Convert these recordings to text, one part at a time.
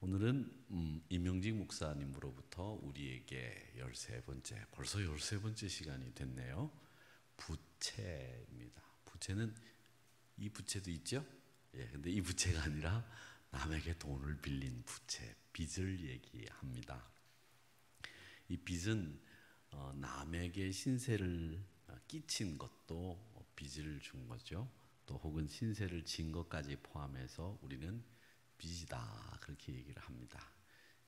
오늘은 임영직 목사님으로부터 우리에게 13번째, 벌써 13번째 시간이 됐네요. 부채입니다. 부채는 이 부채도 있죠? 근데 이 부채가 아니라 남에게 돈을 빌린 부채, 빚을 얘기합니다. 이 빚은 남에게 신세를 끼친 것도 빚을 준 거죠. 또 혹은 신세를 진 것까지 포함해서 우리는 빚이다, 그렇게 얘기를 합니다.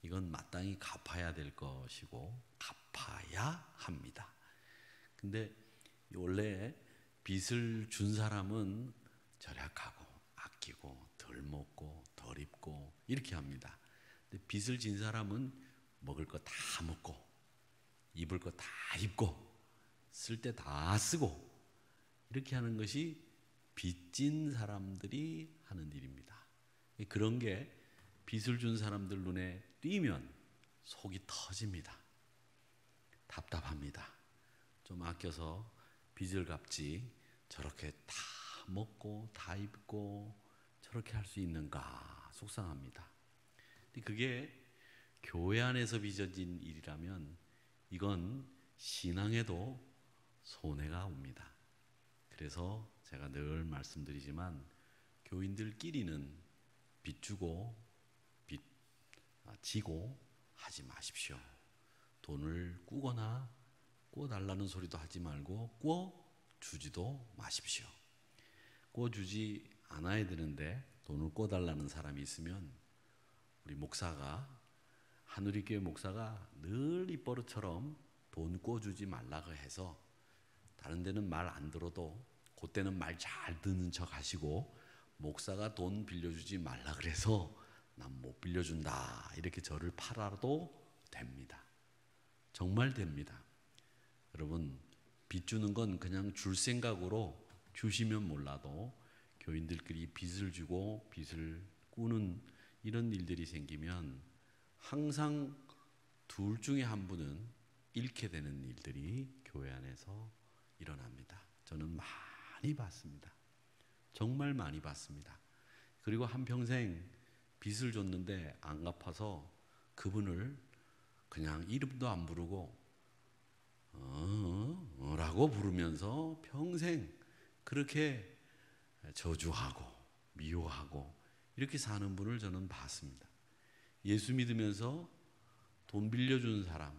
이건 마땅히 갚아야 될 것이고 갚아야 합니다. 근데 원래 빚을 준 사람은 절약하고 아끼고 덜 먹고 덜 입고 이렇게 합니다. 근데 빚을 진 사람은 먹을 거 다 먹고 입을 거 다 입고 쓸 때 다 쓰고 이렇게 하는 것이 빚진 사람들이 하는 일입니다. 그런 게 빚을 준 사람들 눈에 띄면 속이 터집니다. 답답합니다. 좀 아껴서 빚을 갚지 저렇게 다 먹고 다 입고 저렇게 할 수 있는가 속상합니다. 근데 그게 교회 안에서 빚어진 일이라면 이건 신앙에도 손해가 옵니다. 그래서 제가 늘 말씀드리지만 교인들끼리는 빚 주고 빚 지고 하지 마십시오. 돈을 꾸거나 꿔달라는 소리도 하지 말고 꿔주지도 마십시오. 꿔주지 않아야 되는데 돈을 꿔달라는 사람이 있으면 우리 목사가, 하누리교회 목사가 늘 입버릇처럼 돈 꿔주지 말라고 해서 다른 데는 말 안 들어도 그때는 말 잘 듣는 척 하시고 목사가 돈 빌려주지 말라 그래서 난 못 빌려준다 이렇게 저를 팔아도 됩니다. 정말 됩니다. 여러분, 빚 주는 건 그냥 줄 생각으로 주시면 몰라도 교인들끼리 빚을 주고 빚을 꾸는 이런 일들이 생기면 항상 둘 중에 한 분은 잃게 되는 일들이 교회 안에서 일어납니다. 저는 많이 봤습니다. 정말 많이 봤습니다. 그리고 한평생 빚을 줬는데 안 갚아서 그분을 그냥 이름도 안 부르고 라고 부르면서 평생 그렇게 저주하고 미워하고 이렇게 사는 분을 저는 봤습니다. 예수 믿으면서 돈 빌려준 사람,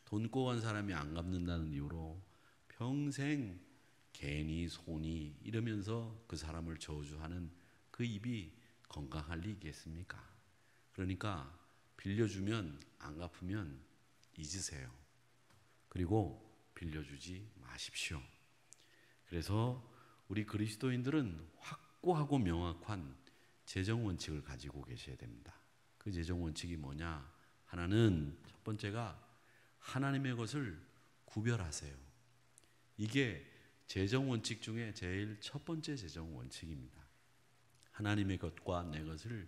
돈 꿔간 사람이 안 갚는다는 이유로 평생 괜히 손이 이러면서 그 사람을 저주하는 그 입이 건강할 리겠습니까? 그러니까 빌려주면 안 갚으면 잊으세요. 그리고 빌려주지 마십시오. 그래서 우리 그리스도인들은 확고하고 명확한 재정 원칙을 가지고 계셔야 됩니다. 그 재정 원칙이 뭐냐? 하나는 첫 번째가 하나님의 것을 구별하세요. 이게 재정 원칙 중에 제일 첫 번째 재정 원칙입니다. 하나님의 것과 내 것을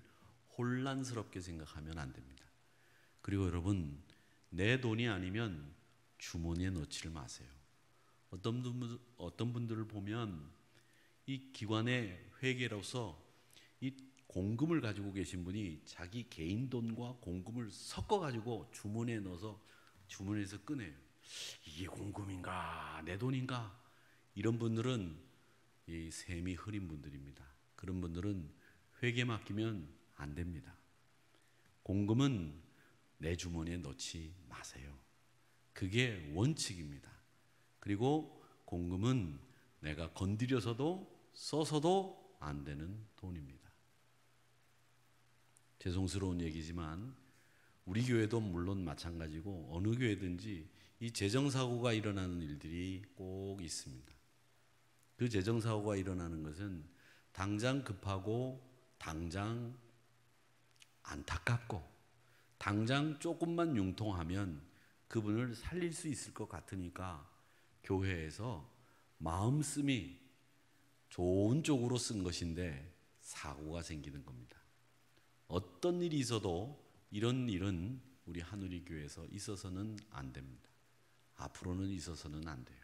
혼란스럽게 생각하면 안 됩니다. 그리고 여러분, 내 돈이 아니면 주머니에 넣지를 마세요. 어떤 분들을 보면 이 기관의 회계로서 이 공금을 가지고 계신 분이 자기 개인 돈과 공금을 섞어가지고 주머니에 넣어서 주머니에서 꺼내요. 이게 공금인가 내 돈인가? 이런 분들은 이 셈이 흐린 분들입니다. 그런 분들은 회계 맡기면 안 됩니다. 공금은 내 주머니에 넣지 마세요. 그게 원칙입니다. 그리고 공금은 내가 건드려서도 써서도 안 되는 돈입니다. 죄송스러운 얘기지만 우리 교회도 물론 마찬가지고 어느 교회든지 이 재정사고가 일어나는 일들이 꼭 있습니다. 그 재정사고가 일어나는 것은 당장 급하고 당장 안타깝고 당장 조금만 융통하면 그분을 살릴 수 있을 것 같으니까 교회에서 마음씀이 좋은 쪽으로 쓴 것인데 사고가 생기는 겁니다. 어떤 일이 있어도 이런 일은 우리 하누리 교회에서 있어서는 안 됩니다. 앞으로는 있어서는 안 돼요.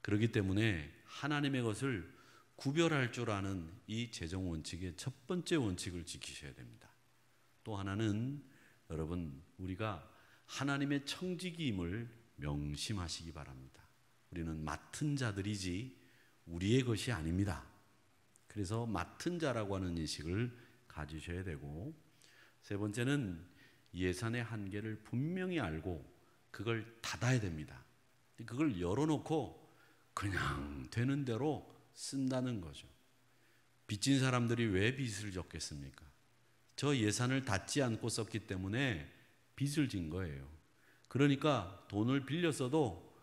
그렇기 때문에 하나님의 것을 구별할 줄 아는 이 재정 원칙의 첫 번째 원칙을 지키셔야 됩니다. 또 하나는 여러분 우리가 하나님의 청지기임을 명심하시기 바랍니다. 우리는 맡은 자들이지 우리의 것이 아닙니다. 그래서 맡은 자라고 하는 인식을 가지셔야 되고, 세 번째는 예산의 한계를 분명히 알고 그걸 닫아야 됩니다. 그걸 열어놓고 그냥 되는 대로 쓴다는 거죠. 빚진 사람들이 왜 빚을 졌겠습니까? 저 예산을 닫지 않고 썼기 때문에 빚을 진 거예요. 그러니까 돈을 빌렸어도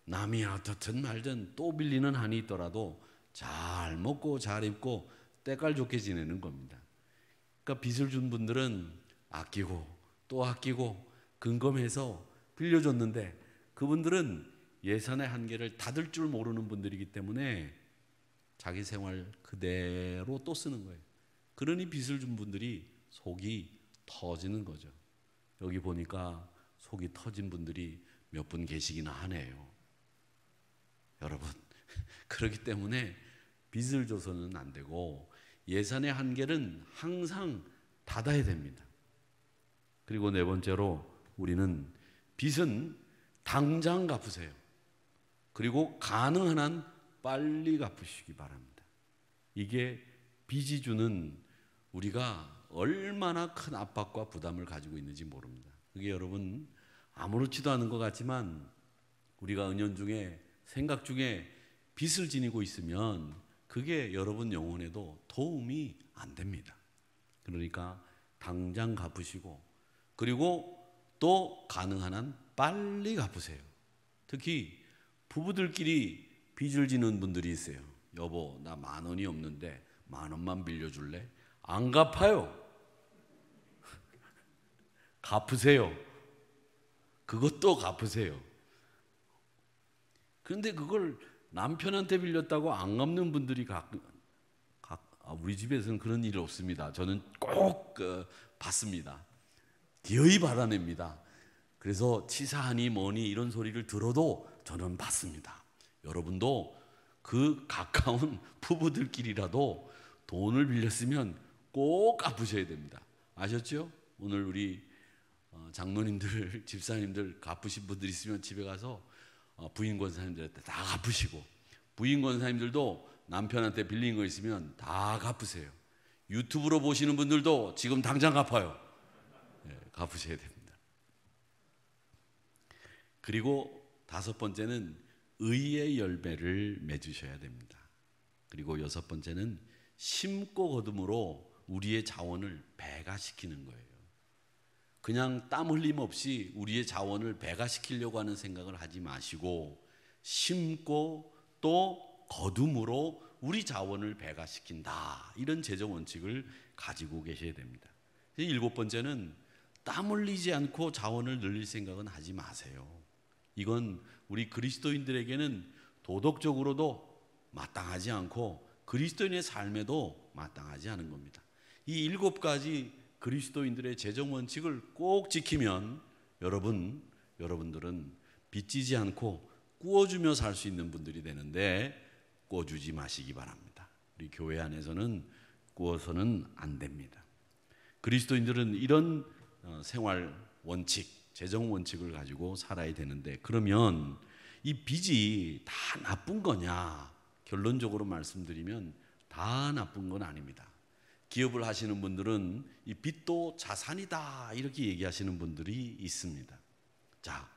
남이 어떻든 말든 또 빌리는 한이 있더라도 잘 먹고 잘 입고 때깔 좋게 지내는 겁니다. 그러니까 빚을 준 분들은 아끼고 또 아끼고 근검해서 빌려줬는데 그분들은 예산의 한계를 닫을 줄 모르는 분들이기 때문에 자기 생활 그대로 또 쓰는 거예요. 그러니 빚을 준 분들이 속이 터지는 거죠. 여기 보니까 속이 터진 분들이 몇 분 계시기나 하네요. 여러분, 그렇기 때문에 빚을 줘서는 안 되고 예산의 한계는 항상 닫아야 됩니다. 그리고 네 번째로 우리는 빚은 당장 갚으세요. 그리고 가능한 한 빨리 갚으시기 바랍니다. 이게 빚이 주는 우리가 얼마나 큰 압박과 부담을 가지고 있는지 모릅니다. 그게 여러분 아무렇지도 않은 것 같지만 우리가 은연중에 생각 중에 빚을 지니고 있으면 그게 여러분 영혼에도 도움이 안 됩니다. 그러니까 당장 갚으시고 그리고 또 가능한 한 빨리 갚으세요. 특히 부부들끼리 빚을 지는 분들이 있어요. 여보, 나 10,000원이 없는데 10,000원만 빌려줄래? 안 갚아요. 갚으세요. 그것도 갚으세요. 그런데 그걸 남편한테 빌렸다고 안 갚는 분들이 우리 집에서는 그런 일 없습니다. 저는 꼭 받습니다. 기어이 받아냅니다. 그래서 치사하니 뭐니 이런 소리를 들어도 저는 받습니다. 여러분도 그 가까운 부부들끼리라도 돈을 빌렸으면 꼭 갚으셔야 됩니다. 아셨죠? 오늘 우리 장로님들, 집사님들 갚으신 분들 있으면 집에 가서 부인 권사님들한테 다 갚으시고, 부인 권사님들도 남편한테 빌린 거 있으면 다 갚으세요. 유튜브로 보시는 분들도 지금 당장 갚아요. 네, 갚으셔야 됩니다. 그리고 다섯 번째는 의의 열매를 맺으셔야 됩니다. 그리고 여섯 번째는 심고 거둠으로 우리의 자원을 배가시키는 거예요. 그냥 땀 흘림 없이 우리의 자원을 배가시키려고 하는 생각을 하지 마시고 심고 또 거둠으로 우리 자원을 배가시킨다. 이런 재정 원칙을 가지고 계셔야 됩니다. 일곱 번째는 땀 흘리지 않고 자원을 늘릴 생각은 하지 마세요. 이건 우리 그리스도인들에게는 도덕적으로도 마땅하지 않고 그리스도인의 삶에도 마땅하지 않은 겁니다. 이 7가지 그리스도인들의 재정 원칙을 꼭 지키면 여러분들은 빚지지 않고 꾸어주며 살 수 있는 분들이 되는데 꾸어주지 마시기 바랍니다. 우리 교회 안에서는 꾸어서는 안 됩니다. 그리스도인들은 이런 생활 원칙, 재정 원칙을 가지고 살아야 되는데, 그러면 이 빚이 다 나쁜 거냐? 결론적으로 말씀드리면 다 나쁜 건 아닙니다. 기업을 하시는 분들은 이 빚도 자산이다 이렇게 얘기하시는 분들이 있습니다. 자,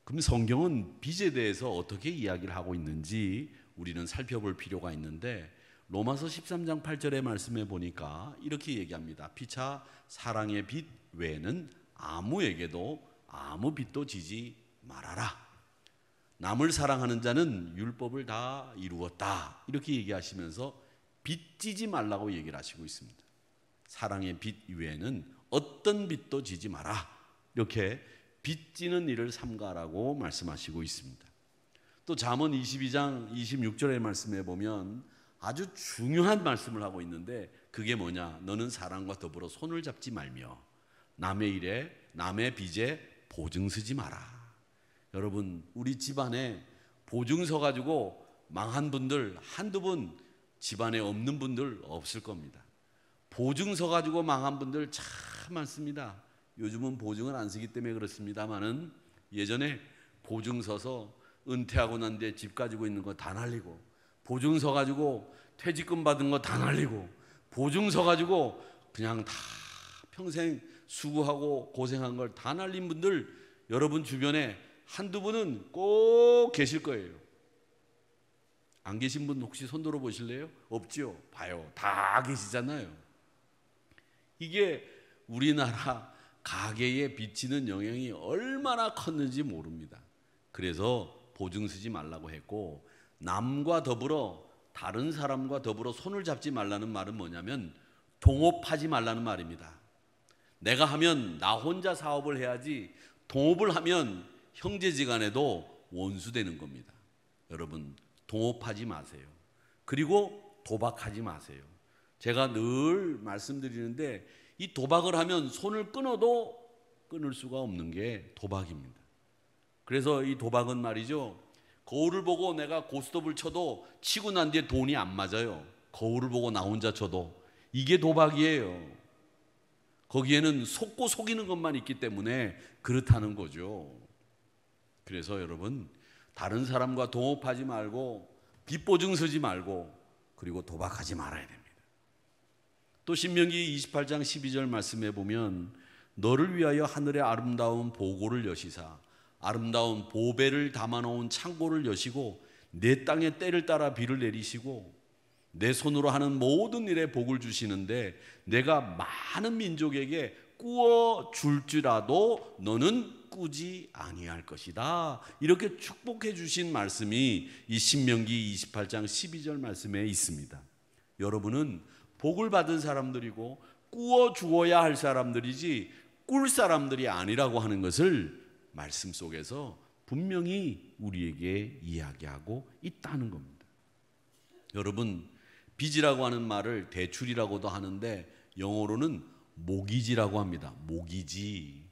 그럼 성경은 빚에 대해서 어떻게 이야기를 하고 있는지 우리는 살펴볼 필요가 있는데, 로마서 13장 8절의 말씀에 보니까 이렇게 얘기합니다. 피차 사랑의 빚 외에는 아무에게도 아무 빚도 지지 말아라. 남을 사랑하는 자는 율법을 다 이루었다. 이렇게 얘기하시면서 빚지지 말라고 얘기를 하시고 있습니다. 사랑의 빚 외에는 어떤 빚도 지지 마라. 이렇게 빚지는 일을 삼가라고 말씀하시고 있습니다. 또 잠언 22장 26절의 말씀에 보면 아주 중요한 말씀을 하고 있는데, 그게 뭐냐? 너는 사랑과 더불어 손을 잡지 말며 남의 일에 남의 빚에 보증 서지 마라. 여러분, 우리 집안에 보증 서 가지고 망한 분들 한두 분, 집안에 없는 분들 없을 겁니다. 보증 서 가지고 망한 분들 참 많습니다. 요즘은 보증을 안 쓰기 때문에 그렇습니다만은 예전에 보증 서서 은퇴하고 난 뒤에 집 가지고 있는 거 다 날리고, 보증 서 가지고 퇴직금 받은 거 다 날리고, 보증 서 가지고 그냥 다 평생 수고하고 고생한 걸 다 날린 분들 여러분 주변에 한두 분은 꼭 계실 거예요. 안 계신 분 혹시 손 들어 보실래요? 없지요? 봐요. 다 계시잖아요. 이게 우리나라 가계에 비치는 영향이 얼마나 컸는지 모릅니다. 그래서 보증 쓰지 말라고 했고, 남과 더불어 다른 사람과 더불어 손을 잡지 말라는 말은 뭐냐면 동업하지 말라는 말입니다. 내가 하면 나 혼자 사업을 해야지 동업을 하면 형제지간에도 원수되는 겁니다. 여러분 동업하지 마세요. 그리고 도박하지 마세요. 제가 늘 말씀드리는데 이 도박을 하면 손을 끊어도 끊을 수가 없는 게 도박입니다. 그래서 이 도박은 말이죠, 거울을 보고 내가 고스톱을 쳐도 치고 난 뒤에 돈이 안 맞아요. 거울을 보고 나 혼자 쳐도. 이게 도박이에요. 거기에는 속고 속이는 것만 있기 때문에 그렇다는 거죠. 그래서 여러분 다른 사람과 동업하지 말고 빚보증 서지 말고 그리고 도박하지 말아야 됩니다. 또 신명기 28장 12절 말씀에 보면 너를 위하여 하늘의 아름다운 보고를 여시사 아름다운 보배를 담아놓은 창고를 여시고 내 땅에 때를 따라 비를 내리시고 내 손으로 하는 모든 일에 복을 주시는데 내가 많은 민족에게 꾸어 줄지라도 너는 꾸지 아니할 것이다. 이렇게 축복해 주신 말씀이 이 신명기 28장 12절 말씀에 있습니다. 여러분은 복을 받은 사람들이고 꾸어 주어야 할 사람들이지 꿀 사람들이 아니라고 하는 것을 말씀 속에서 분명히 우리에게 이야기하고 있다는 겁니다. 여러분 빚이라고 하는 말을 대출이라고도 하는데 영어로는 모기지라고 합니다. 모기지.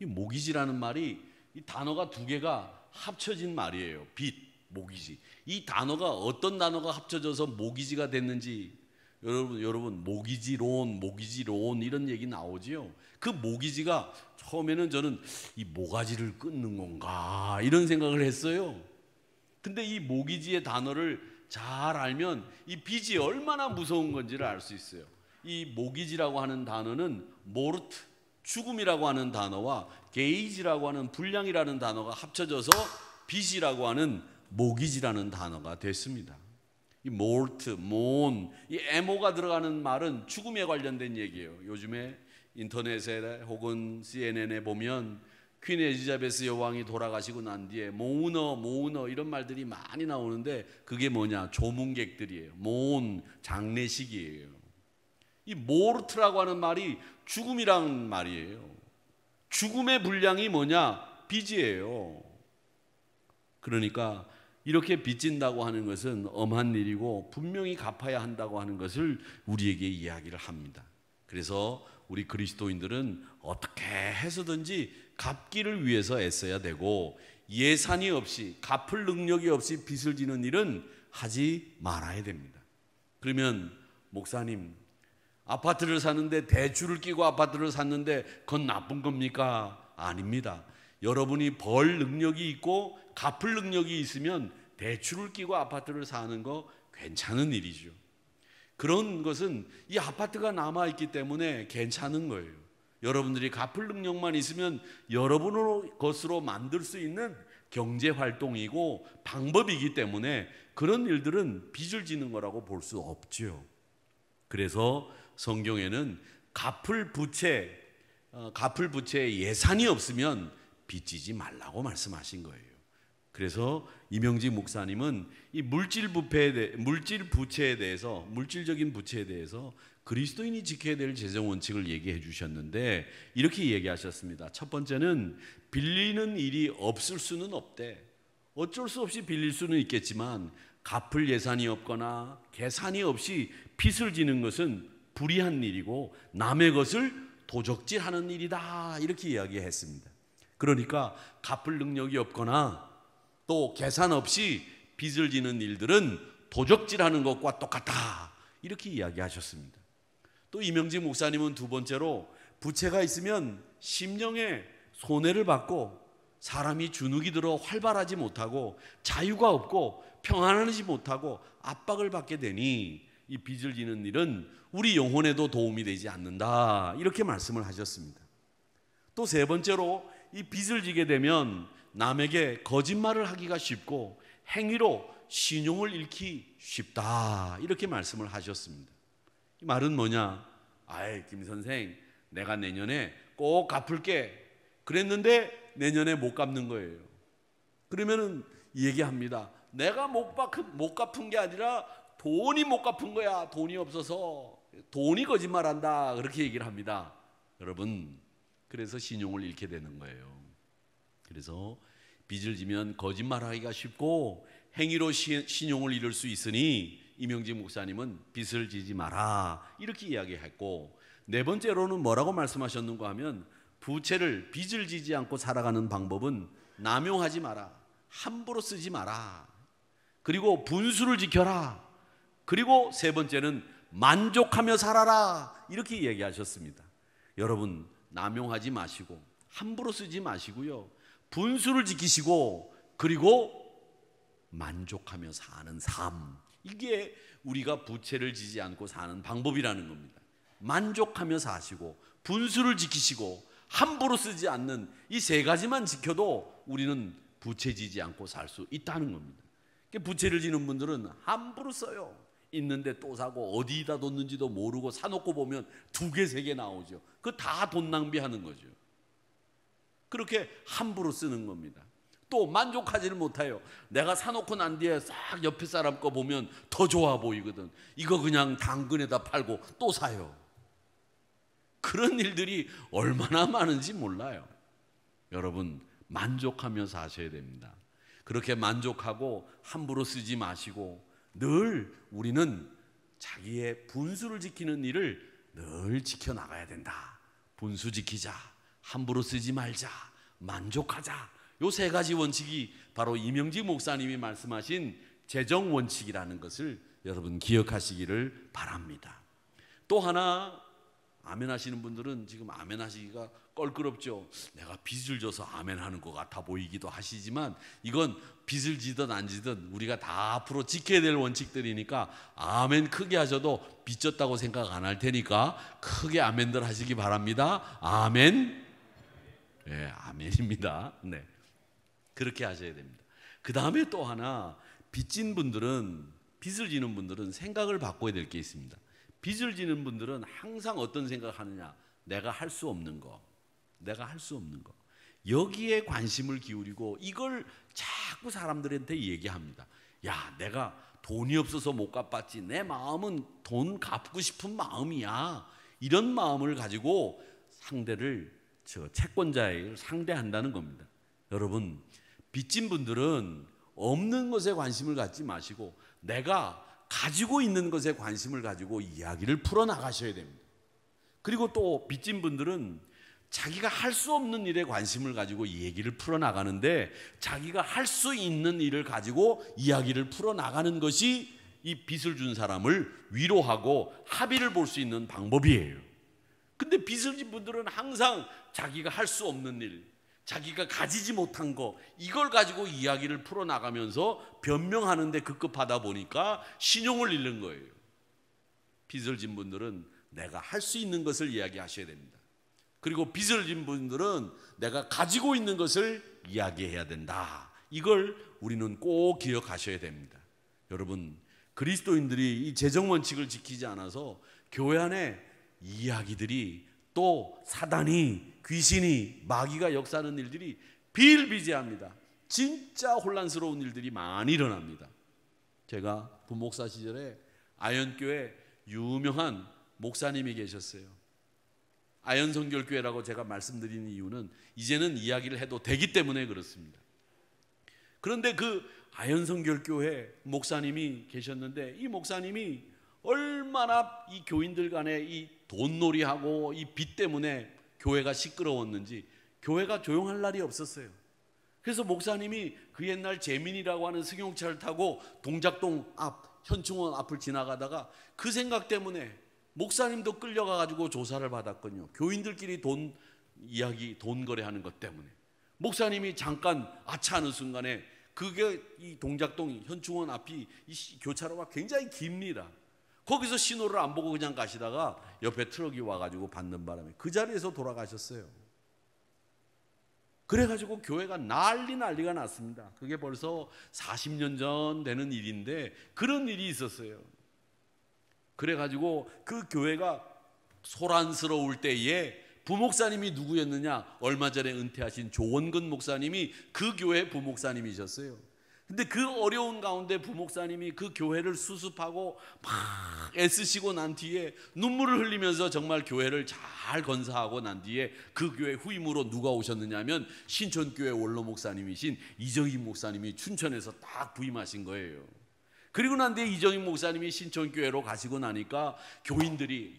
이 모기지라는 말이 이 단어가 두 개가 합쳐진 말이에요. 빚, 모기지. 이 단어가 어떤 단어가 합쳐져서 모기지가 됐는지 여러분 모기지론 이런 얘기 나오지요. 그 모기지가 처음에는 저는 이 모가지를 끊는 건가 이런 생각을 했어요. 근데 이 모기지의 단어를 잘 알면 이 빚이 얼마나 무서운 건지를 알 수 있어요. 이 모기지라고 하는 단어는 모르트, 죽음이라고 하는 단어와 게이지라고 하는 불량이라는 단어가 합쳐져서 빚이라고 하는 모기지라는 단어가 됐습니다. 이 모르트, 몬, 이 에모가 들어가는 말은 죽음에 관련된 얘기예요. 요즘에 인터넷에 혹은 CNN에 보면 퀸 엘리자베스 여왕이 돌아가시고 난 뒤에 모으너 이런 말들이 많이 나오는데 그게 뭐냐? 조문객들이에요. 모은, 장례식이에요. 이 모르트라고 하는 말이 죽음이란 말이에요. 죽음의 분량이 뭐냐? 빚이에요. 그러니까 이렇게 빚진다고 하는 것은 엄한 일이고 분명히 갚아야 한다고 하는 것을 우리에게 이야기를 합니다. 그래서 우리 그리스도인들은 어떻게 해서든지 갚기를 위해서 애써야 되고 예산이 없이 갚을 능력이 없이 빚을 지는 일은 하지 말아야 됩니다. 그러면 목사님 아파트를 사는데 대출을 끼고 아파트를 샀는데 그건 나쁜 겁니까? 아닙니다. 여러분이 벌 능력이 있고 갚을 능력이 있으면 대출을 끼고 아파트를 사는 거 괜찮은 일이죠. 그런 것은 이 아파트가 남아있기 때문에 괜찮은 거예요. 여러분들이 갚을 능력만 있으면 여러분의 것으로 만들 수 있는 경제활동이고 방법이기 때문에 그런 일들은 빚을 지는 거라고 볼 수 없죠. 그래서 성경에는 갚을 부채에 예산이 없으면 빚지지 말라고 말씀하신 거예요. 그래서 이명지 목사님은 이 물질적인 부채에 대해서 그리스도인이 지켜야 될 재정 원칙을 얘기해 주셨는데 이렇게 얘기하셨습니다. 첫 번째는 빌리는 일이 없을 수는 없대. 어쩔 수 없이 빌릴 수는 있겠지만 갚을 예산이 없거나 계산이 없이 빚을 지는 것은 불의한 일이고 남의 것을 도적질하는 일이다 이렇게 이야기했습니다. 그러니까 갚을 능력이 없거나 또 계산 없이 빚을 지는 일들은 도적질하는 것과 똑같다 이렇게 이야기하셨습니다. 또 이명지 목사님은 두 번째로 부채가 있으면 심령에 손해를 받고 사람이 주눅이 들어 활발하지 못하고 자유가 없고 평안하지 못하고 압박을 받게 되니 이 빚을 지는 일은 우리 영혼에도 도움이 되지 않는다, 이렇게 말씀을 하셨습니다. 또 세 번째로, 이 빚을 지게 되면 남에게 거짓말을 하기가 쉽고 행위로 신용을 잃기 쉽다, 이렇게 말씀을 하셨습니다. 이 말은 뭐냐? 아이, 김 선생, 내가 내년에 꼭 갚을게 그랬는데 내년에 못 갚는 거예요. 그러면은 얘기합니다. 내가 못 갚은 게 아니라 돈이 못 갚은 거야. 돈이 없어서. 돈이 거짓말한다, 그렇게 얘기를 합니다. 여러분, 그래서 신용을 잃게 되는 거예요. 그래서 빚을 지면 거짓말하기가 쉽고 행위로 신용을 잃을 수 있으니 이명직 목사님은 빚을 지지 마라, 이렇게 이야기했고, 네 번째로는 뭐라고 말씀하셨는가 하면 부채를, 빚을 지지 않고 살아가는 방법은 남용하지 마라, 함부로 쓰지 마라, 그리고 분수를 지켜라, 그리고 세 번째는 만족하며 살아라, 이렇게 이야기하셨습니다. 여러분, 남용하지 마시고 함부로 쓰지 마시고요, 분수를 지키시고 그리고 만족하며 사는 삶, 이게 우리가 부채를 지지 않고 사는 방법이라는 겁니다. 만족하며 사시고 분수를 지키시고 함부로 쓰지 않는 이 세 가지만 지켜도 우리는 부채 지지 않고 살 수 있다는 겁니다. 부채를 지는 분들은 함부로 써요. 있는데 또 사고 어디다 뒀는지도 모르고 사놓고 보면 2개, 3개 나오죠. 그거 다 돈 낭비하는 거죠. 그렇게 함부로 쓰는 겁니다. 또 만족하지를 못해요. 내가 사놓고 난 뒤에 싹 옆에 사람 거 보면 더 좋아 보이거든. 이거 그냥 당근에다 팔고 또 사요. 그런 일들이 얼마나 많은지 몰라요. 여러분, 만족하며 사셔야 됩니다. 그렇게 만족하고 함부로 쓰지 마시고 늘 우리는 자기의 분수를 지키는 일을 늘 지켜나가야 된다. 분수 지키자, 함부로 쓰지 말자, 만족하자. 요 세 가지 원칙이 바로 이명직 목사님이 말씀하신 재정 원칙이라는 것을 여러분 기억하시기를 바랍니다. 또 하나, 아멘 하시는 분들은 지금 아멘 하시기가 껄끄럽죠. 내가 빚을 져서 아멘 하는 것 같아 보이기도 하시지만 이건 빚을 지든 안 지든 우리가 다 앞으로 지켜야 될 원칙들이니까 아멘 크게 하셔도 빚 졌다고 생각 안 할 테니까 크게 아멘들 하시기 바랍니다. 아멘. 네, 아멘입니다. 네, 그렇게 하셔야 됩니다. 그 다음에 또 하나, 빚진 분들은, 빚을 지는 분들은 생각을 바꿔야 될 게 있습니다. 빚을 지는 분들은 항상 어떤 생각하느냐? 내가 할 수 없는 거, 내가 할 수 없는 거, 여기에 관심을 기울이고 이걸 자꾸 사람들한테 얘기합니다. 야, 내가 돈이 없어서 못 갚았지, 내 마음은 돈 갚고 싶은 마음이야, 이런 마음을 가지고 상대를, 채권자를 상대한다는 겁니다. 여러분, 빚진 분들은 없는 것에 관심을 갖지 마시고 내가 가지고 있는 것에 관심을 가지고 이야기를 풀어나가셔야 됩니다. 그리고 또 빚진 분들은 자기가 할 수 없는 일에 관심을 가지고 얘기를 풀어나가는데 자기가 할 수 있는 일을 가지고 이야기를 풀어나가는 것이 이 빚을 준 사람을 위로하고 합의를 볼 수 있는 방법이에요. 근데 빚을 진 분들은 항상 자기가 할 수 없는 일, 자기가 가지지 못한 거, 이걸 가지고 이야기를 풀어나가면서 변명하는 데 급급하다 보니까 신용을 잃는 거예요. 빚을 진 분들은 내가 할 수 있는 것을 이야기하셔야 됩니다. 그리고 빚을 진 분들은 내가 가지고 있는 것을 이야기해야 된다. 이걸 우리는 꼭 기억하셔야 됩니다. 여러분, 그리스도인들이 이 재정 원칙을 지키지 않아서 교회 안에 이야기들이, 또 사단이, 귀신이, 마귀가 역사하는 일들이 비일비재합니다. 진짜 혼란스러운 일들이 많이 일어납니다. 제가 부목사 시절에 아현교회 유명한 목사님이 계셨어요. 아현성결교회라고 제가 말씀드리는 이유는 이제는 이야기를 해도 되기 때문에 그렇습니다. 그런데 그 아현성결교회 목사님이 계셨는데 이 목사님이 얼마나 이 교인들 간에 이 돈놀이하고 이 빚 때문에 교회가 시끄러웠는지 교회가 조용할 날이 없었어요. 그래서 목사님이 그 옛날 재민이라고 하는 승용차를 타고 동작동 앞, 현충원 앞을 지나가다가 그 생각 때문에 목사님도 끌려가 가지고 조사를 받았거든요. 교인들끼리 돈 거래하는 것 때문에. 목사님이 잠깐 아차하는 순간에 그게 이 동작동 현충원 앞이 이 교차로가 굉장히 깁니다. 거기서 신호를 안 보고 그냥 가시다가 옆에 트럭이 와가지고 받는 바람에 그 자리에서 돌아가셨어요. 그래가지고 교회가 난리가 났습니다. 그게 벌써 40년 전 되는 일인데 그런 일이 있었어요. 그래가지고 그 교회가 소란스러울 때에 부목사님이 누구였느냐? 얼마 전에 은퇴하신 조원근 목사님이 그 교회 부목사님이셨어요. 근데 그 어려운 가운데 부목사님이 그 교회를 수습하고 막 애쓰시고 난 뒤에 눈물을 흘리면서 정말 교회를 잘 건사하고 난 뒤에 그 교회 후임으로 누가 오셨느냐면 신촌교회 원로 목사님이신 이정희 목사님이 춘천에서 딱 부임하신 거예요. 그리고 난 뒤에 이정희 목사님이 신촌교회로 가시고 나니까 교인들이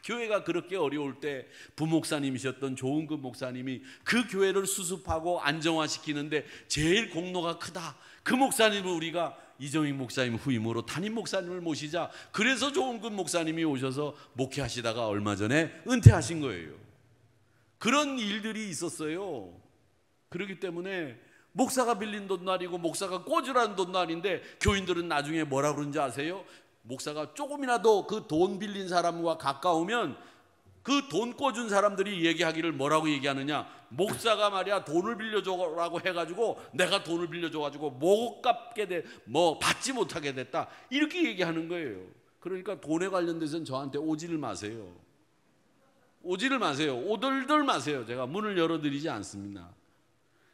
교회가 그렇게 어려울 때 부목사님이셨던 조은근 목사님이 그 교회를 수습하고 안정화시키는데 제일 공로가 크다. 그 목사님을 우리가 이정희 목사님 후임으로 담임 목사님을 모시자. 그래서 조은근 목사님이 오셔서 목회하시다가 얼마 전에 은퇴하신 거예요. 그런 일들이 있었어요. 그렇기 때문에 목사가 빌린 돈도 아니고 목사가 꿔주라는 돈도 아닌데 교인들은 나중에 뭐라 그런지 아세요? 목사가 조금이라도 그 돈 빌린 사람과 가까우면 그 돈 꿔준 사람들이 얘기하기를 뭐라고 얘기하느냐? 목사가 말이야 돈을 빌려줘라고 해가지고 내가 돈을 빌려줘가지고 못 갚게 돼, 받지 못하게 됐다, 이렇게 얘기하는 거예요. 그러니까 돈에 관련돼서는 저한테 오지를 마세요. 오지를 마세요. 오들들 마세요. 제가 문을 열어드리지 않습니다.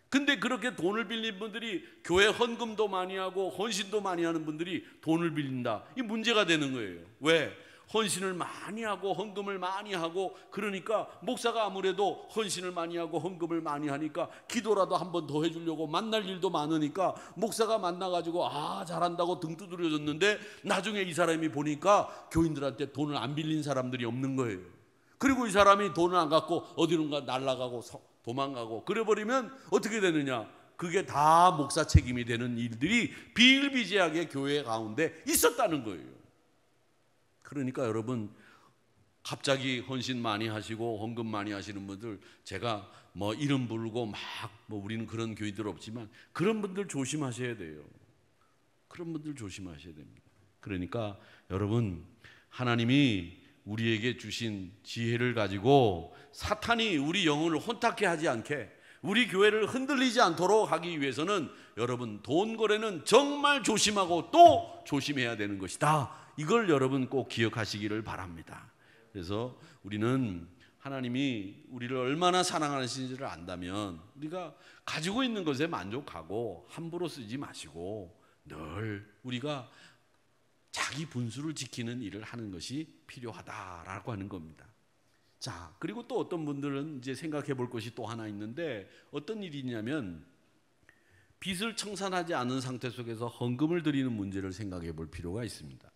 근데 그렇게 돈을 빌린 분들이 교회 헌금도 많이 하고 헌신도 많이 하는 분들이 돈을 빌린다. 이 문제가 되는 거예요. 왜? 헌신을 많이 하고 헌금을 많이 하고 그러니까 목사가 아무래도 헌신을 많이 하고 헌금을 많이 하니까 기도라도 한 번 더 해주려고 만날 일도 많으니까 목사가 만나가지고 잘한다고 등 두드려줬는데 나중에 이 사람이 보니까 교인들한테 돈을 안 빌린 사람들이 없는 거예요. 그리고 이 사람이 돈을 안 갖고 어디론가 날아가고 도망가고 그래버리면 어떻게 되느냐? 그게 다 목사 책임이 되는 일들이 비일비재하게 교회 가운데 있었다는 거예요. 그러니까 여러분, 갑자기 헌신 많이 하시고 헌금 많이 하시는 분들, 제가 이름 부르고 우리는 그런 교회들 없지만 그런 분들 조심하셔야 돼요. 그런 분들 조심하셔야 됩니다. 그러니까 여러분, 하나님이 우리에게 주신 지혜를 가지고 사탄이 우리 영혼을 혼탁해 하지 않게, 우리 교회를 흔들리지 않도록 하기 위해서는 여러분, 돈 거래는 정말 조심하고 또 조심해야 되는 것이다. 이걸 여러분 꼭 기억하시기를 바랍니다. 그래서 우리는 하나님이 우리를 얼마나 사랑하시는지를 안다면 우리가 가지고 있는 것에 만족하고 함부로 쓰지 마시고 늘 우리가 자기 분수를 지키는 일을 하는 것이 필요하다라고 하는 겁니다. 자, 그리고 또 어떤 분들은 이제 생각해 볼 것이 또 하나 있는데, 어떤 일이 있냐면 빚을 청산하지 않은 상태 속에서 헌금을 드리는 문제를 생각해 볼 필요가 있습니다.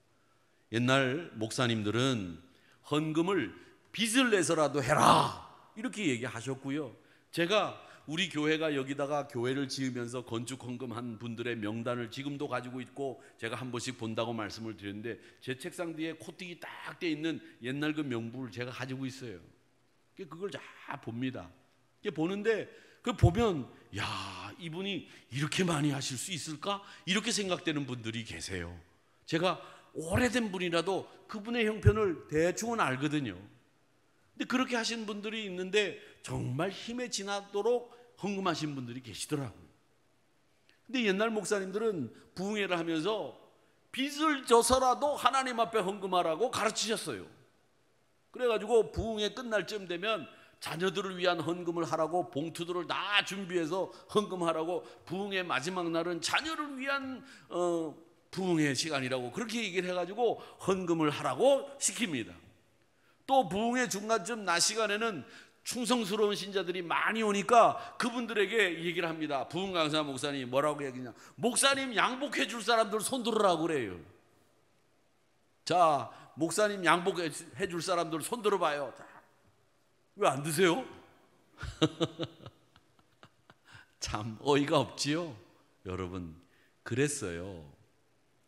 옛날 목사님들은 헌금을 빚을 내서라도 해라 이렇게 얘기하셨고요. 제가 우리 교회가 여기다가 교회를 지으면서 건축 헌금한 분들의 명단을 지금도 가지고 있고 제가 한 번씩 본다고 말씀을 드렸는데, 제 책상 뒤에 코팅이 딱 돼 있는 옛날 그 명부를 제가 가지고 있어요. 그걸 잘 봅니다. 보는데 그 보면 이분이 이렇게 많이 하실 수 있을까? 이렇게 생각되는 분들이 계세요. 제가 오래된 분이라도 그분의 형편을 대충은 알거든요. 근데 그렇게 하신 분들이 있는데 정말 힘에 지나도록 헌금하신 분들이 계시더라고요. 근데 옛날 목사님들은 부흥회를 하면서 빚을 져서라도 하나님 앞에 헌금하라고 가르치셨어요. 그래가지고 부흥회 끝날 쯤 되면 자녀들을 위한 헌금을 하라고 봉투들을 다 준비해서 헌금하라고, 부흥회 마지막 날은 자녀를 위한 부흥회 시간이라고 그렇게 얘기를 해가지고 헌금을 하라고 시킵니다. 또 부흥회 중간쯤 낮 시간에는 충성스러운 신자들이 많이 오니까 그분들에게 얘기를 합니다. 부흥 강사 목사님이 뭐라고 얘기하냐? 목사님 양복해 줄 사람들 손 들으라고 그래요. 자, 목사님 양복해 줄 사람들 손 들어봐요. 왜 안 드세요? 참 어이가 없지요. 여러분, 그랬어요.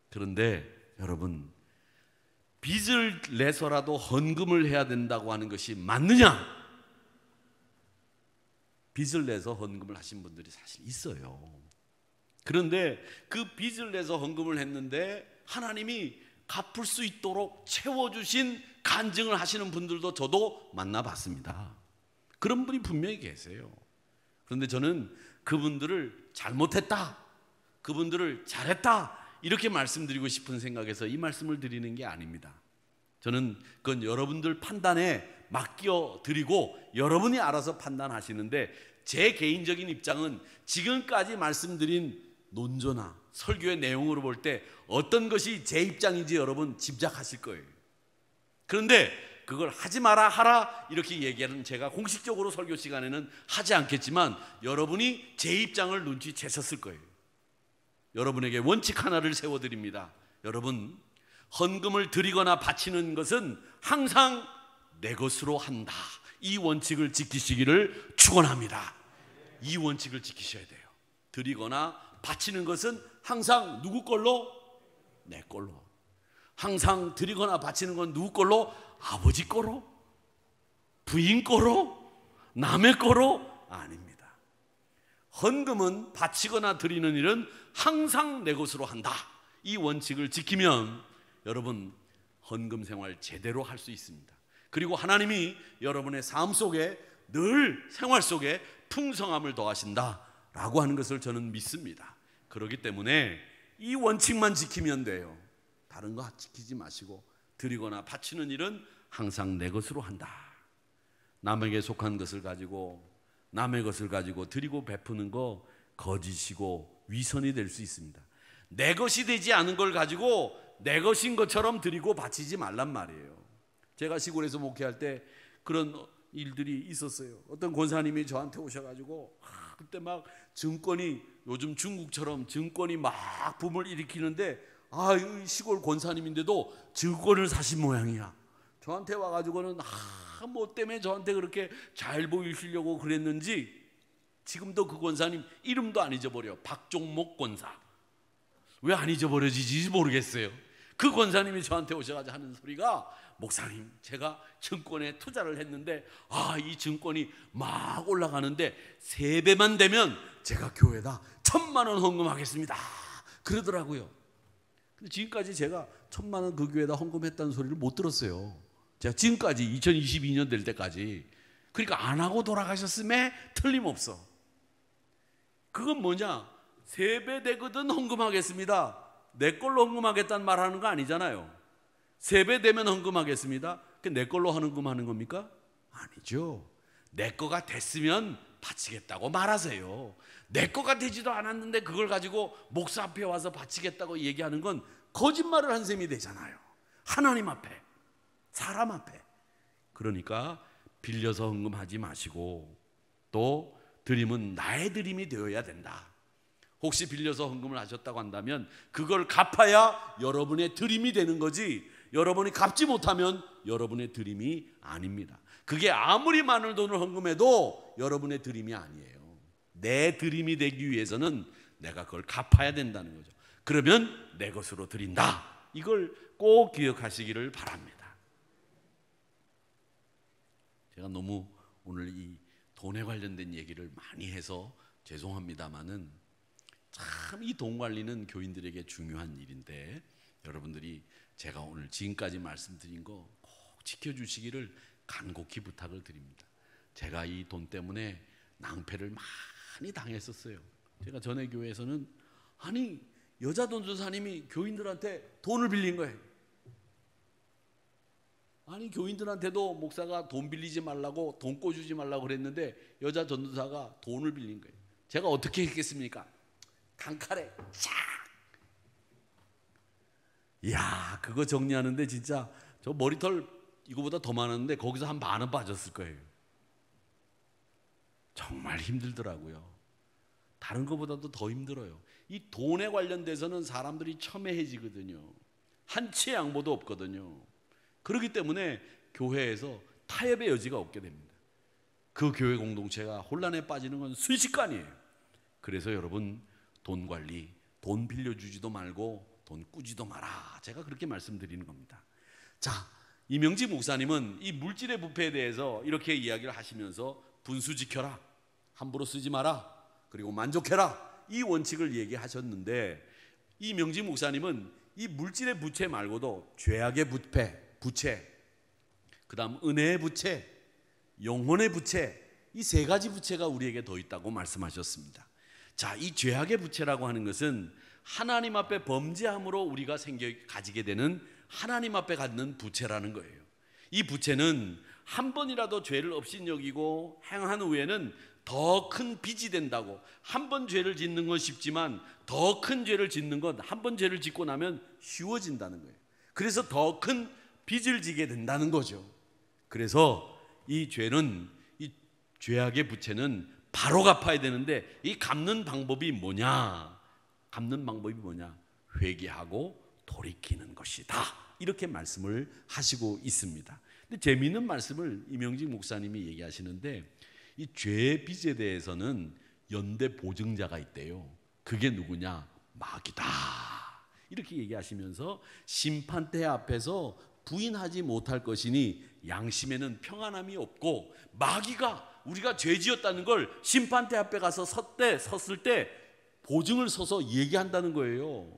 그런데 여러분, 빚을 내서라도 헌금을 해야 된다고 하는 것이 맞느냐? 빚을 내서 헌금을 하신 분들이 사실 있어요. 그런데 그 빚을 내서 헌금을 했는데 하나님이 갚을 수 있도록 채워주신 간증을 하시는 분들도 저도 만나봤습니다. 그런 분이 분명히 계세요. 그런데 저는 그분들을 잘못했다, 그분들을 잘했다 이렇게 말씀드리고 싶은 생각에서 이 말씀을 드리는 게 아닙니다. 저는 그건 여러분들 판단에 맡겨드리고 여러분이 알아서 판단하시는데, 제 개인적인 입장은 지금까지 말씀드린 논조나 설교의 내용으로 볼 때 어떤 것이 제 입장인지 여러분 짐작하실 거예요. 그런데 그걸 하지 마라 하라 이렇게 얘기하는 제가 공식적으로 설교 시간에는 하지 않겠지만 여러분이 제 입장을 눈치채셨을 거예요. 여러분에게 원칙 하나를 세워드립니다. 여러분, 헌금을 드리거나 바치는 것은 항상 내 것으로 한다. 이 원칙을 지키시기를 축원합니다. 이 원칙을 지키셔야 돼요. 드리거나 바치는 것은 항상 누구 걸로? 내 걸로. 항상 드리거나 바치는 건 누구 걸로? 아버지 거로? 부인 거로? 남의 거로? 아닙니다. 헌금은 바치거나 드리는 일은 항상 내 것으로 한다. 이 원칙을 지키면 여러분 헌금 생활 제대로 할 수 있습니다. 그리고 하나님이 여러분의 삶 속에 늘 생활 속에 풍성함을 더하신다라고 하는 것을 저는 믿습니다. 그렇기 때문에 이 원칙만 지키면 돼요. 다른 거 지키지 마시고 드리거나 바치는 일은 항상 내 것으로 한다. 남에게 속한 것을 가지고 남의 것을 가지고 드리고 베푸는 거 거짓이고 위선이 될 수 있습니다. 내 것이 되지 않은 걸 가지고 내 것인 것처럼 드리고 바치지 말란 말이에요. 제가 시골에서 목회할 때 그런 일들이 있었어요. 어떤 권사님이 저한테 오셔가지고 그때 막 증권이 요즘 중국처럼 증권이 막 붐을 일으키는데 시골 권사님인데도 증권을 사신 모양이야. 저한테 와가지고는 뭐 때문에 저한테 그렇게 잘 보이시려고 그랬는지 지금도 그 권사님 이름도 안 잊어버려. 박종목 권사. 왜 안 잊어버려지지 모르겠어요. 그 권사님이 저한테 오셔가지고 하는 소리가, 목사님, 제가 증권에 투자를 했는데 이 증권이 막 올라가는데 3배만 되면 제가 교회에다 1,000,000원 헌금하겠습니다 그러더라고요. 근데 지금까지 제가 1,000,000원 그 교회에다 헌금했다는 소리를 못 들었어요. 제가 지금까지 2022년 될 때까지. 그러니까 안 하고 돌아가셨음에 틀림없어. 그건 뭐냐? 3배 되거든 헌금하겠습니다. 내 걸로 헌금하겠다는 말하는 거 아니잖아요. 3배 되면 헌금하겠습니다. 내 걸로 헌금하는 겁니까? 아니죠. 내 거가 됐으면 바치겠다고 말하세요. 내 거가 되지도 않았는데 그걸 가지고 목사 앞에 와서 바치겠다고 얘기하는 건 거짓말을 한 셈이 되잖아요. 하나님 앞에, 사람 앞에. 그러니까 빌려서 헌금하지 마시고, 또 드림은 나의 드림이 되어야 된다. 혹시 빌려서 헌금을 하셨다고 한다면 그걸 갚아야 여러분의 드림이 되는 거지, 여러분이 갚지 못하면 여러분의 드림이 아닙니다. 그게 아무리 많은 돈을 헌금해도 여러분의 드림이 아니에요. 내 드림이 되기 위해서는 내가 그걸 갚아야 된다는 거죠. 그러면 내 것으로 드린다. 이걸 꼭 기억하시기를 바랍니다. 제가 너무 오늘 이 돈에 관련된 얘기를 많이 해서 죄송합니다만은 참 이 돈 관리는 교인들에게 중요한 일인데 여러분들이 제가 오늘 지금까지 말씀드린 거 꼭 지켜주시기를 간곡히 부탁을 드립니다. 제가 이 돈 때문에 낭패를 많이 당했었어요. 제가 전에 교회에서는 여자 전도사님이 교인들한테 돈을 빌린 거예요. 교인들한테도 목사가 돈 빌리지 말라고, 돈 꿔주지 말라고 그랬는데 여자 전도사가 돈을 빌린 거예요. 제가 어떻게 했겠습니까? 단칼에 쫙. 이야, 그거 정리하는데 진짜 저 머리털 이거보다 더 많았는데 거기서 한 10,000원 빠졌을 거예요. 정말 힘들더라고요. 다른 것보다도 더 힘들어요. 이 돈에 관련돼서는 사람들이 첨예해지거든요. 한치의 양보도 없거든요. 그렇기 때문에 교회에서 타협의 여지가 없게 됩니다. 그 교회 공동체가 혼란에 빠지는 건 순식간이에요. 그래서 여러분, 돈 관리, 돈 빌려주지도 말고 돈 꾸지도 마라. 제가 그렇게 말씀드리는 겁니다. 자, 이명직 목사님은 이 물질의 부패에 대해서 이렇게 이야기를 하시면서 분수 지켜라, 함부로 쓰지 마라, 그리고 만족해라, 이 원칙을 얘기하셨는데, 이명직 목사님은 이 물질의 부채 말고도 죄악의 부채, 그 다음 은혜의 부채, 영혼의 부채, 이 세 가지 부채가 우리에게 더 있다고 말씀하셨습니다. 자, 이 죄악의 부채라고 하는 것은 하나님 앞에 범죄함으로 우리가 가지게 되는, 하나님 앞에 갖는 부채라는 거예요. 이 부채는 한 번이라도 죄를 업신여기고 행한 후에는 더 큰 빚이 된다고. 한 번 죄를 짓는 건 쉽지만 더 큰 죄를 짓는 건 한 번 죄를 짓고 나면 쉬워진다는 거예요. 그래서 더 큰 빚을 지게 된다는 거죠. 그래서 이 죄악의 부채는 바로 갚아야 되는데, 이 갚는 방법이 뭐냐? 회개하고 돌이키는 것이다, 이렇게 말씀을 하시고 있습니다. 근데 재미있는 말씀을 이명직 목사님이 얘기하시는데, 이 죄의 빚에 대해서는 연대 보증자가 있대요. 그게 누구냐? 마귀다, 이렇게 얘기하시면서 심판대 앞에서 부인하지 못할 것이니 양심에는 평안함이 없고, 마귀가 우리가 죄 지었다는 걸 심판대 앞에 가서 섰을 때 보증을 서서 얘기한다는 거예요.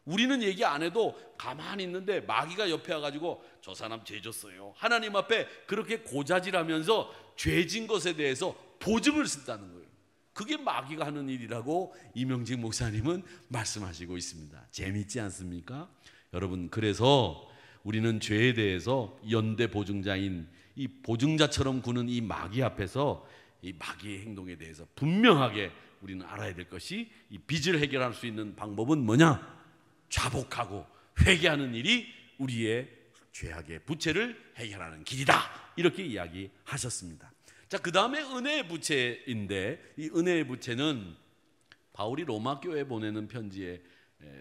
우리는 얘기 안 해도 가만히 있는데 마귀가 옆에 와가지고 저 사람 죄 졌어요, 하나님 앞에 그렇게 고자질하면서 죄진 것에 대해서 보증을 쓴다는 거예요. 그게 마귀가 하는 일이라고 이명직 목사님은 말씀하시고 있습니다. 재미있지 않습니까? 여러분, 그래서 우리는 죄에 대해서 연대 보증자인 이 보증자처럼 구는 이 마귀 앞에서 이 마귀의 행동에 대해서 분명하게 우리는 알아야 될 것이, 이 빚을 해결할 수 있는 방법은 뭐냐? 자복하고 회개하는 일이 우리의 죄악의 부채를 해결하는 길이다, 이렇게 이야기하셨습니다. 자, 그 다음에 은혜의 부채인데, 이 은혜의 부채는 바울이 로마 교회에 보내는 편지에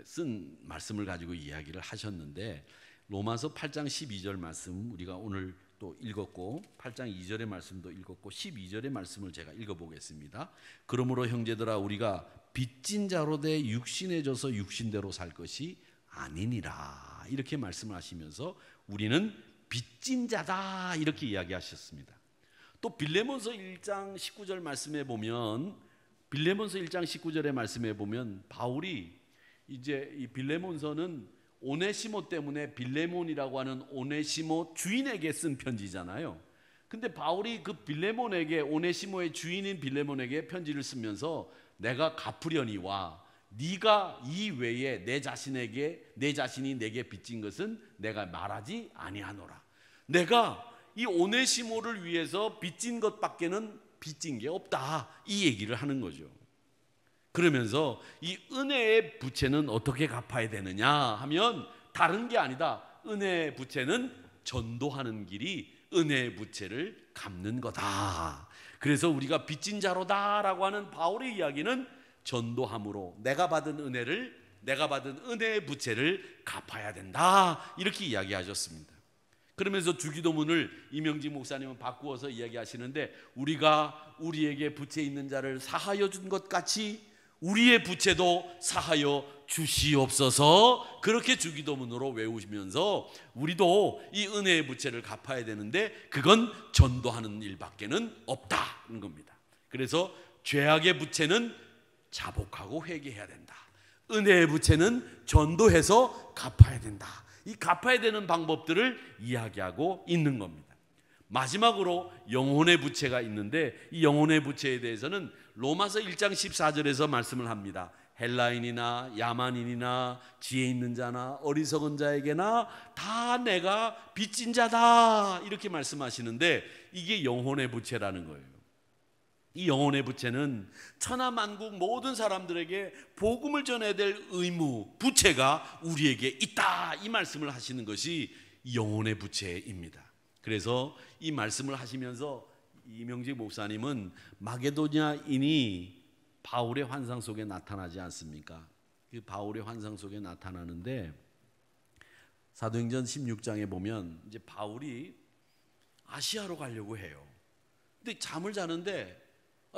쓴 말씀을 가지고 이야기를 하셨는데, 로마서 8장 12절 말씀 우리가 오늘 또 읽었고, 8장 2절의 말씀도 읽었고, 12절의 말씀을 제가 읽어보겠습니다. 그러므로 형제들아, 우리가 빚진 자로 돼 육신에 져서 육신대로 살 것이 아니니라, 이렇게 말씀을 하시면서 우리는 빚진 자다, 이렇게 이야기하셨습니다. 또 빌레몬서 1장 19절 말씀에 보면, 빌레몬서 1장 19절의 말씀에 보면 바울이 이제 이 빌레몬서는 오네시모 때문에 빌레몬이라고 하는 오네시모 주인에게 쓴 편지잖아요. 근데 바울이 그 빌레몬에게, 오네시모의 주인인 빌레몬에게 편지를 쓰면서 내가 갚으려니와 네가 이 외에 내 자신이 내게 빚진 것은 내가 말하지 아니하노라. 내가 이 오네시모를 위해서 빚진 것밖에는 빚진 게 없다, 이 얘기를 하는 거죠. 그러면서 이 은혜의 부채는 어떻게 갚아야 되느냐 하면 다른 게 아니다. 은혜의 부채는 전도하는 길이 은혜의 부채를 갚는 거다. 그래서 우리가 빚진 자로다라고 하는 바울의 이야기는 전도함으로 내가 받은 은혜의 부채를 갚아야 된다, 이렇게 이야기하셨습니다. 그러면서 주기도문을 이명직 목사님은 바꾸어서 이야기하시는데, 우리가 우리에게 부채 있는 자를 사하여 준 것 같이 우리의 부채도 사하여 주시옵소서, 그렇게 주기도문으로 외우시면서 우리도 이 은혜의 부채를 갚아야 되는데 그건 전도하는 일밖에는 없다는 겁니다. 그래서 죄악의 부채는 자복하고 회개해야 된다, 은혜의 부채는 전도해서 갚아야 된다, 이 갚아야 되는 방법들을 이야기하고 있는 겁니다. 마지막으로 영혼의 부채가 있는데, 이 영혼의 부채에 대해서는 로마서 1장 14절에서 말씀을 합니다. 헬라인이나 야만인이나 지혜 있는 자나 어리석은 자에게나 다 내가 빚진 자다, 이렇게 말씀하시는데, 이게 영혼의 부채라는 거예요. 이 영혼의 부채는 천하만국 모든 사람들에게 복음을 전해야 될 의무, 부채가 우리에게 있다, 이 말씀을 하시는 것이 영혼의 부채입니다. 그래서 이 말씀을 하시면서 이명직 목사님은 마게도냐인이 바울의 환상 속에 나타나지 않습니까? 그 바울의 환상 속에 나타나는데, 사도행전 16장에 보면 이제 바울이 아시아로 가려고 해요. 근데 잠을 자는데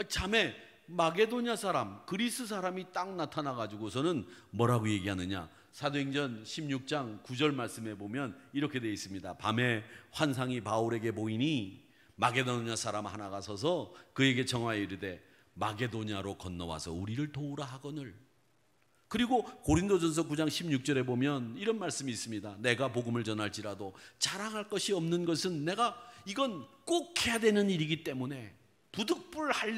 잠에 마게도냐 사람, 그리스 사람이 딱 나타나 가지고서는 뭐라고 얘기하느냐? 사도행전 16장 9절 말씀에 보면 이렇게 되어 있습니다. 밤에 환상이 바울에게 보이니 마게도냐 사람 하나가 서서 그에게 정하여 이르되 마게도냐로 건너와서 우리를 도우라 하거늘. 그리고 고린도전서 9장 16절에 보면 이런 말씀이 있습니다. 내가 복음을 전할지라도 자랑할 것이 없는 것은 내가 이건 꼭 해야 되는 일이기 때문에 부득불 할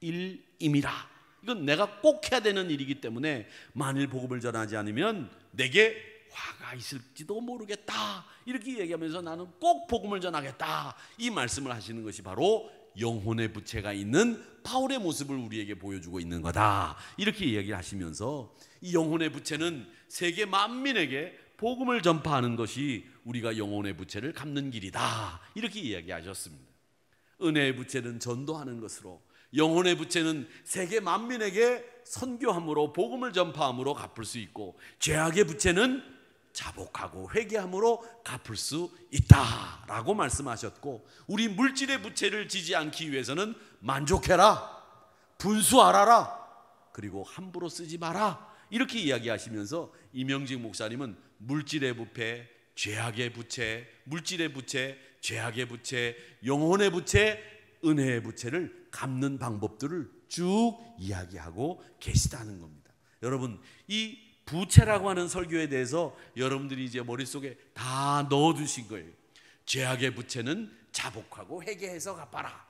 일임이라. 이건 내가 꼭 해야 되는 일이기 때문에 만일 복음을 전하지 않으면 내게 화가 있을지도 모르겠다. 이렇게 얘기하면서 나는 꼭 복음을 전하겠다. 이 말씀을 하시는 것이 바로 영혼의 부채가 있는 바울의 모습을 우리에게 보여주고 있는 거다. 이렇게 이야기를 하시면서 이 영혼의 부채는 세계 만민에게 복음을 전파하는 것이 우리가 영혼의 부채를 갚는 길이다. 이렇게 이야기하셨습니다. 은혜의 부채는 전도하는 것으로, 영혼의 부채는 세계 만민에게 선교함으로 복음을 전파함으로 갚을 수 있고, 죄악의 부채는 자복하고 회개함으로 갚을 수 있다라고 말씀하셨고, 우리 물질의 부채를 지지 않기 위해서는 만족해라, 분수하라라, 그리고 함부로 쓰지 마라, 이렇게 이야기하시면서 이명직 목사님은 물질의 부채, 죄악의 부채, 물질의 부채, 죄악의 부채, 영혼의 부채, 은혜의 부채를 갚는 방법들을 쭉 이야기하고 계시다는 겁니다. 여러분, 이 부채라고 하는 설교에 대해서 여러분들이 이제 머릿속에 다 넣어두신 거예요. 죄악의 부채는 자복하고 회개해서 갚아라.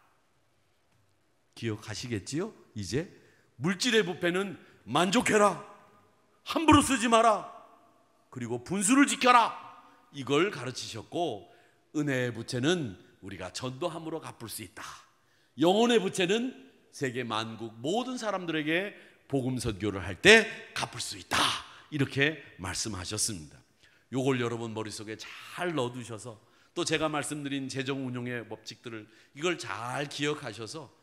기억하시겠지요? 이제 물질의 부패는 만족해라, 함부로 쓰지 마라, 그리고 분수를 지켜라, 이걸 가르치셨고, 은혜의 부채는 우리가 전도함으로 갚을 수 있다. 영혼의 부채는 세계 만국 모든 사람들에게 복음 선교를 할 때 갚을 수 있다. 이렇게 말씀하셨습니다. 요걸 여러분 머릿속에 잘 넣어두셔서, 또 제가 말씀드린 재정 운용의 법칙들을 이걸 잘 기억하셔서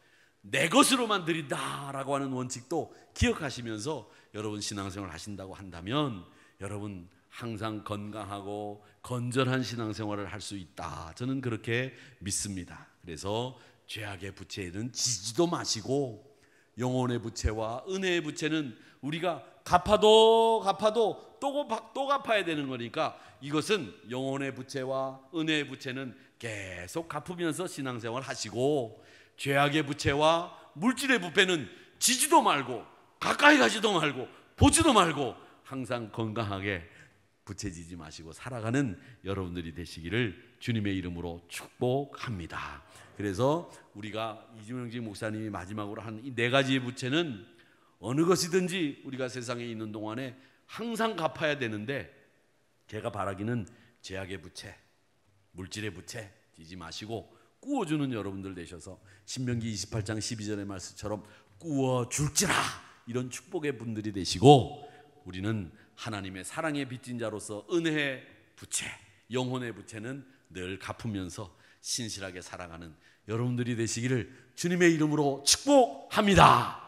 내 것으로만 드린다라고 하는 원칙도 기억하시면서 여러분 신앙생활 하신다고 한다면 여러분 항상 건강하고 건전한 신앙생활을 할 수 있다. 저는 그렇게 믿습니다. 그래서 죄악의 부채에는 지지도 마시고, 영혼의 부채와 은혜의 부채는 우리가 갚아도 또 갚아야 되는 거니까, 이것은 영혼의 부채와 은혜의 부채는 계속 갚으면서 신앙생활 하시고, 죄악의 부채와 물질의 부패는 지지도 말고 가까이 가지도 말고 보지도 말고 항상 건강하게 부채지지 마시고 살아가는 여러분들이 되시기를 주님의 이름으로 축복합니다. 그래서 우리가 이주명직 목사님이 마지막으로 한 이 네 가지의 부채는 어느 것이든지 우리가 세상에 있는 동안에 항상 갚아야 되는데, 제가 바라기는 죄악의 부채, 물질의 부채 지지 마시고 꾸어주는 여러분들 되셔서 신명기 28장 12절의 말씀처럼 꾸어줄지라, 이런 축복의 분들이 되시고, 우리는 하나님의 사랑에 빚진 자로서 은혜의 부채, 영혼의 부채는 늘 갚으면서 신실하게 살아가는 여러분들이 되시기를 주님의 이름으로 축복합니다.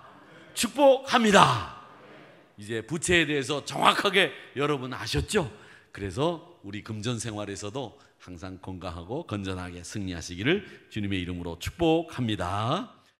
축복합니다. 이제 부채에 대해서 정확하게 여러분 아셨죠? 그래서 우리 금전 생활에서도 항상 건강하고 건전하게 승리하시기를 주님의 이름으로 축복합니다.